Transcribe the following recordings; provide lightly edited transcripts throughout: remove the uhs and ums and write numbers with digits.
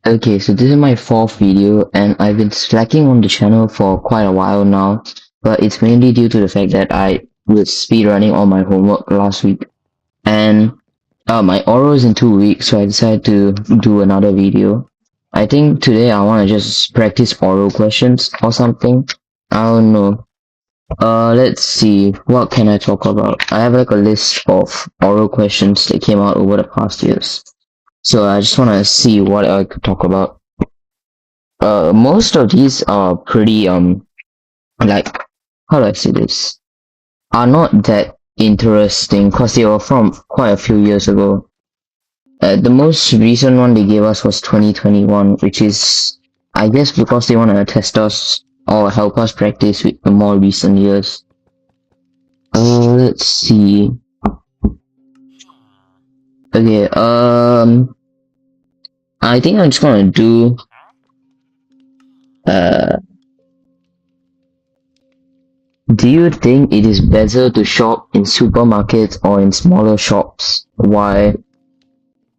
Okay, so this is my fourth video, and I've been slacking on the channel for quite a while now, but it's mainly due to the fact that I was speedrunning all my homework last week, and my oral is in 2 weeks, so I decided to do another video. I think today I want to just practice oral questions or something. I don't know. Let's see, what can I talk about? I have like a list of oral questions that came out over the past years, so I just want to see what I could talk about. Most of these are pretty like, how do I say this, are not that interesting because they were from quite a few years ago. The most recent one they gave us was 2021, which is, I guess, because they want to test us or help us practice with the more recent years. Let's see. Okay, I think I'm just gonna do uh do you think it is better to shop in supermarkets or in smaller shops? Why?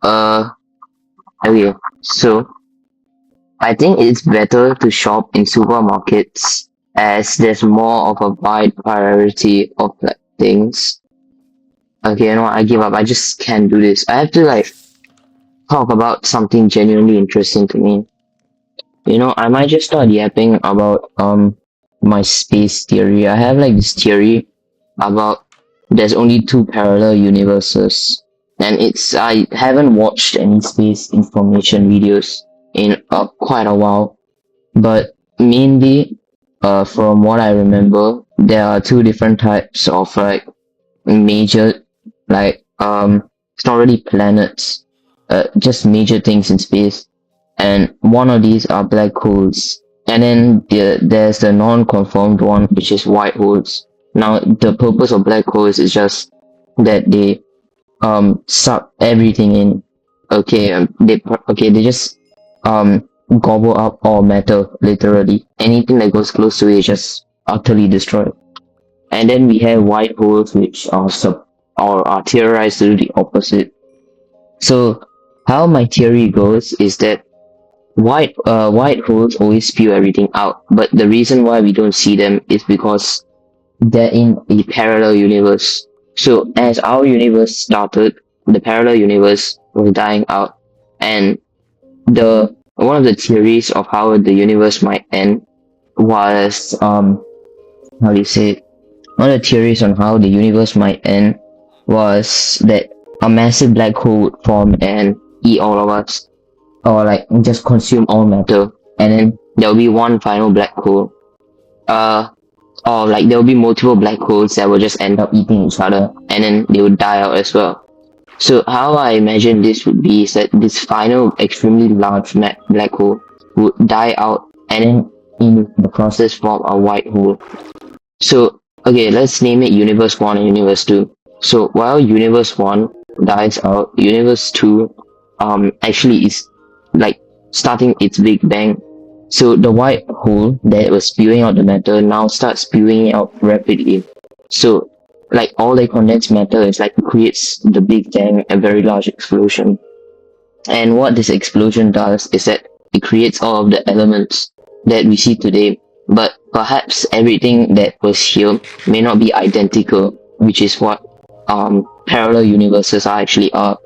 Uh, okay, so I think it's better to shop in supermarkets as there's more of a wide variety of like things. Okay, you know what? I give up. I just can't do this. I have to like talk about something genuinely interesting to me. You know, I might just start yapping about my space theory. I have like this theory about there's only two parallel universes, and it's I haven't watched any space information videos in quite a while, but mainly from what I remember, there are two different types of like major, like it's not really planets, just major things in space, and one of these are black holes, and then there's the non-conformed one, which is white holes. Now the purpose of black holes is just that they suck everything in. Okay, they just gobble up all matter, literally anything that goes close to it is just utterly destroyed. And then we have white holes, which are or are theorized to do the opposite. So how my theory goes is that white holes always spew everything out, but the reason why we don't see them is because they're in a parallel universe. So as our universe started, the parallel universe was dying out, and the one of the theories of how the universe might end was how do you say it? One of the theories on how the universe might end was that a massive black hole would form and eat all of us, or like just consume all matter, and then there'll be one final black hole. Uh, or like there'll be multiple black holes that will just end up eating each other, and then they would die out as well. So how I imagine this would be is that this final extremely large black hole would die out, and then in the process form a white hole. So okay, let's name it Universe 1 and Universe 2. So while Universe 1 dies out, Universe 2 actually is like starting its Big Bang. So the white hole that was spewing out the matter now starts spewing it out rapidly. So like all the condensed matter is like creates the Big Bang, a very large explosion. And what this explosion does is that it creates all of the elements that we see today, but perhaps everything that was here may not be identical, which is what parallel universes are actually are.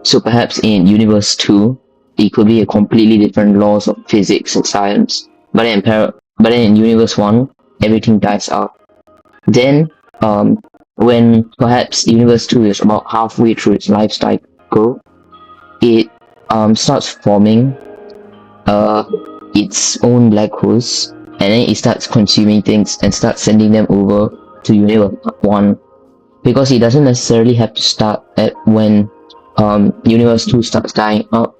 So perhaps in universe 2, it could be a completely different laws of physics and science. But then in universe 1, everything dies out. Then when perhaps universe 2 is about halfway through its life cycle, it starts forming uh its own black holes, and then it starts consuming things and starts sending them over to universe 1, because it doesn't necessarily have to start at when universe 2 starts dying out.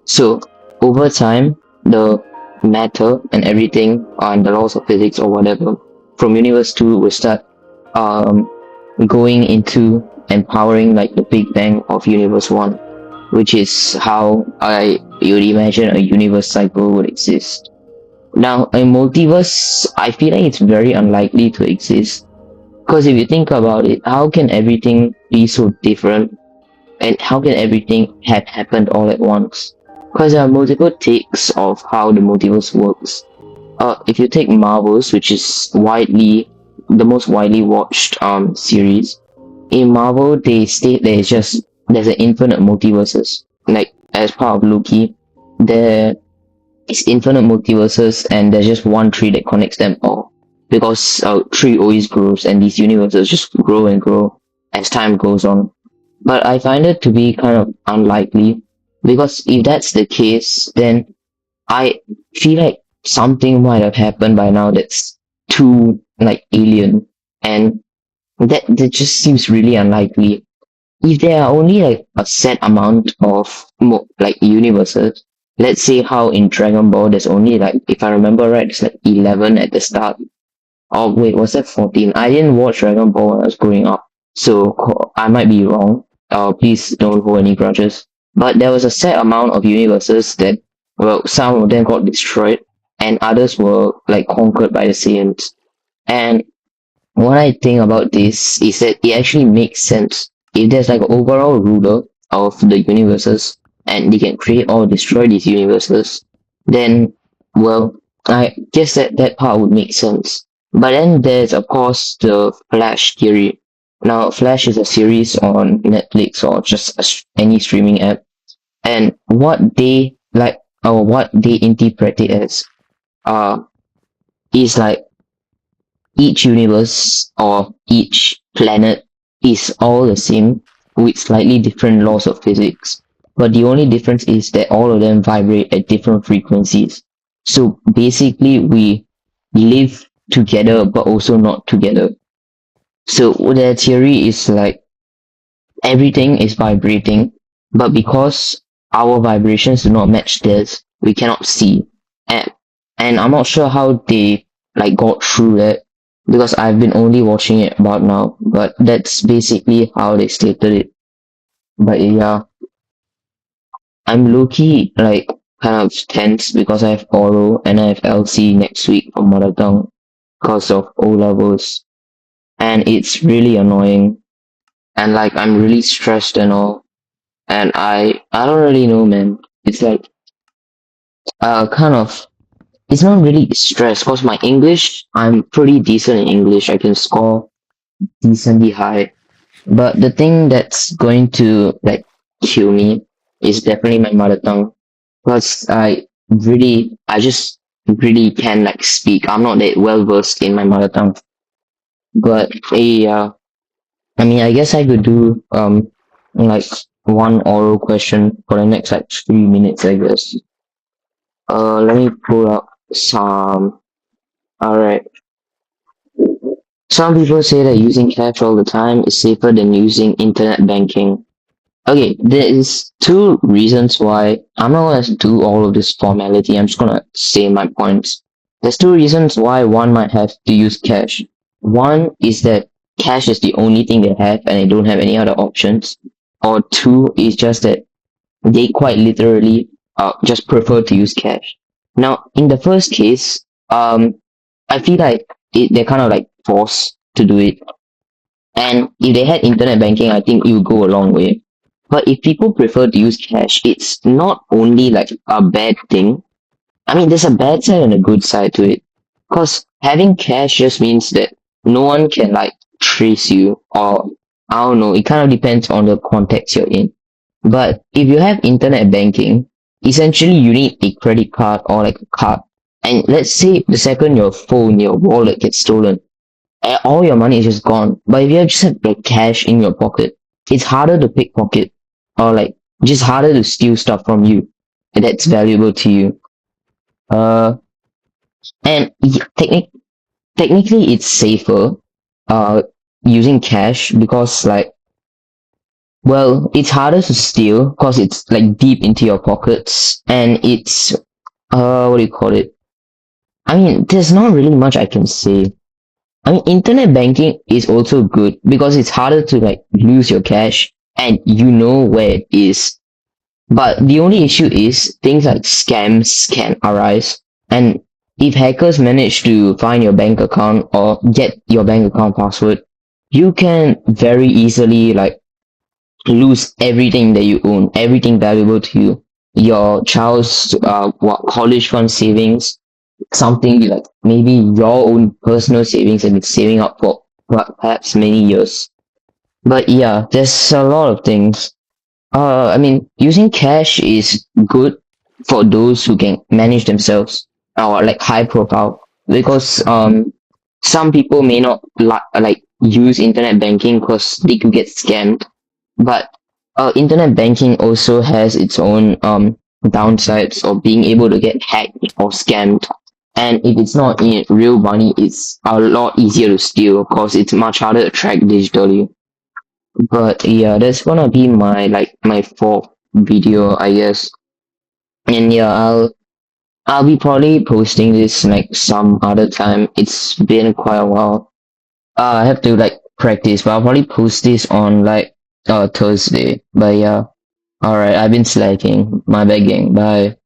So over time, the matter and everything and the laws of physics or whatever from universe 2 will start um going into empowering like the Big Bang of universe 1, which is how you would imagine a universe cycle would exist. Now, a multiverse, I feel like it's very unlikely to exist, because if you think about it, how can everything be so different, and how can everything have happened all at once? because there are multiple takes of how the multiverse works. If you take Marvels, which is the most widely watched series, in Marvel they state there's an infinite multiverses. Like as part of Loki, there is infinite multiverses, and there's just one tree that connects them all. Because tree always grows, and these universes just grow and grow as time goes on. But I find it to be kind of unlikely, because if that's the case, then I feel like something might have happened by now that's too like alien, and that just seems really unlikely. If there are only like a set amount of like universes, let's say how in Dragon Ball there's only like, if I remember right, it's like 11 at the start. Oh wait, was that 14? I didn't watch Dragon Ball when I was growing up, so I might be wrong. Please don't hold any grudges. But there was a set amount of universes that, well, some of them got destroyed, and others were like conquered by the Saiyans. And what I think about this is that it actually makes sense. If there's like an overall ruler of the universes, and they can create or destroy these universes, then, well, I guess that part would make sense. But then there's of course the Flash theory. Now, Flash is a series on Netflix or just any streaming app, and what they interpret it as, uh, is like each universe or each planet is all the same with slightly different laws of physics. But the only difference is that all of them vibrate at different frequencies. So basically, we live together but also not together. So their theory is like everything is vibrating, but because our vibrations do not match theirs, we cannot see. And, and I'm not sure how they like got through that, because I've been only watching it about now, but that's basically how they stated it. But yeah, I'm low-key like kind of tense because I have oral and I have LC next week for mother tongue because of O levels, and it's really annoying, and like I'm really stressed and all, and I don't really know, man. It's like kind of, it's not really stress because my English, I'm pretty decent in English. I can score decently high. But the thing that's going to like kill me is definitely my mother tongue. Because I just really can like speak. I'm not that well versed in my mother tongue. But I mean, I guess I could do like one oral question for the next like 3 minutes, I guess. Let me pull up some. Alright. Some people say that using cash all the time is safer than using internet banking. Okay, there is two reasons why I'm not gonna do all of this formality. I'm just gonna say my points. There's two reasons why one might have to use cash. One is that cash is the only thing they have and they don't have any other options. Or two is just that they quite literally just prefer to use cash. Now, in the first case, I feel like they're kind of like forced to do it. And if they had internet banking, I think it would go a long way. But if people prefer to use cash, it's not only like a bad thing. I mean, there's a bad side and a good side to it. Because having cash just means that no one can like trace you, or I don't know, it kind of depends on the context you're in. But if you have internet banking, essentially you need a credit card or like a card. And let's say the second your phone, your wallet gets stolen, all your money is just gone. But if you have just have like cash in your pocket, it's harder to pickpocket, or like just harder to steal stuff from you that's valuable to you. Uh, and technically it's safer uh using cash because like, well, it's harder to steal because it's like deep into your pockets, and it's what do you call it? I mean, there's not really much I can say. I mean, internet banking is also good because it's harder to like lose your cash and you know where it is. But the only issue is things like scams can arise. And if hackers manage to find your bank account or get your bank account password, you can very easily like lose everything that you own, everything valuable to you. your child's college fund savings, something like maybe your own personal savings and been saving up for perhaps many years. But yeah, there's a lot of things. I mean, using cash is good for those who can manage themselves or like high profile because some people may not like use internet banking because they could get scammed. But internet banking also has its own downsides of being able to get hacked or scammed. And if it's not in real money, it's a lot easier to steal because it's much harder to track digitally. But yeah, that's gonna be my fourth video, I guess. And yeah, I'll be probably posting this like some other time. It's been quite a while. I have to like practice, but I'll probably post this on like Thursday. But yeah, alright, I've been slacking. My bad gang. Bye.